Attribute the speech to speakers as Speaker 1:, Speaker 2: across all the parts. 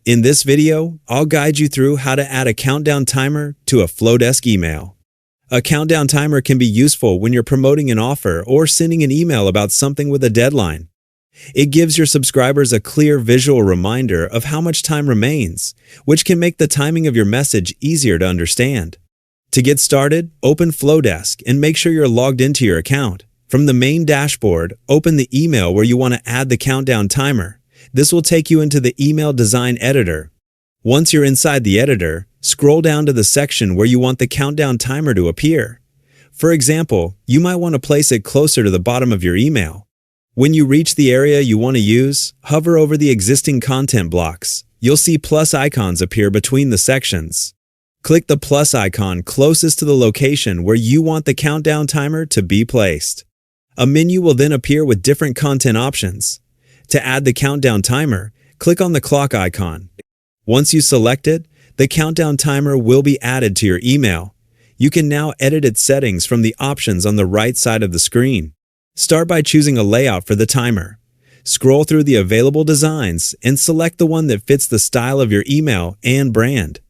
Speaker 1: In this video, I'll guide you through how to add a countdown timer to a Flodesk email. A countdown timer can be useful when you're promoting an offer or sending an email about something with a deadline. It gives your subscribers a clear visual reminder of how much time remains, which can make the timing of your message easier to understand. To get started, open Flodesk and make sure you're logged into your account. From the main dashboard, open the email where you want to add the countdown timer. This will take you into the email design editor. Once you're inside the editor, scroll down to the section where you want the countdown timer to appear. For example, you might want to place it closer to the bottom of your email. When you reach the area you want to use, hover over the existing content blocks. You'll see plus icons appear between the sections. Click the plus icon closest to the location where you want the countdown timer to be placed. A menu will then appear with different content options. To add the countdown timer, click on the clock icon. Once you select it, the countdown timer will be added to your email. You can now edit its settings from the options on the right side of the screen. Start by choosing a layout for the timer. Scroll through the available designs and select the one that fits the style of your email and brand.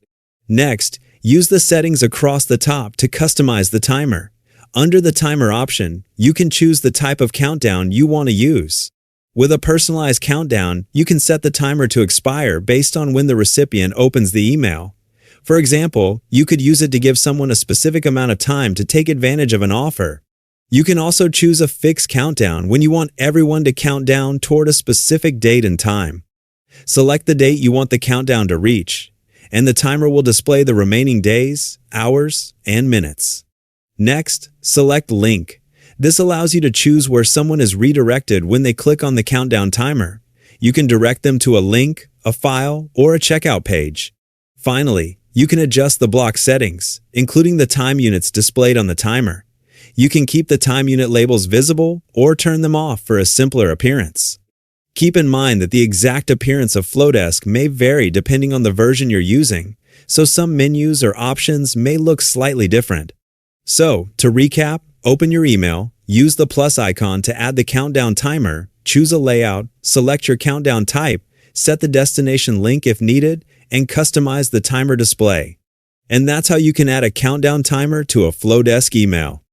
Speaker 1: Next, use the settings across the top to customize the timer. Under the timer option, you can choose the type of countdown you want to use. With a personalized countdown, you can set the timer to expire based on when the recipient opens the email. For example, you could use it to give someone a specific amount of time to take advantage of an offer. You can also choose a fixed countdown when you want everyone to count down toward a specific date and time. Select the date you want the countdown to reach, and the timer will display the remaining days, hours, and minutes. Next, select Link. This allows you to choose where someone is redirected when they click on the countdown timer. You can direct them to a link, a file, or a checkout page. Finally, you can adjust the block settings, including the time units displayed on the timer. You can keep the time unit labels visible or turn them off for a simpler appearance. Keep in mind that the exact appearance of Flodesk may vary depending on the version you're using, so some menus or options may look slightly different. So, to recap, open your email, use the plus icon to add the countdown timer, choose a layout, select your countdown type, set the destination link if needed, and customize the timer display. And that's how you can add a countdown timer to a Flodesk email.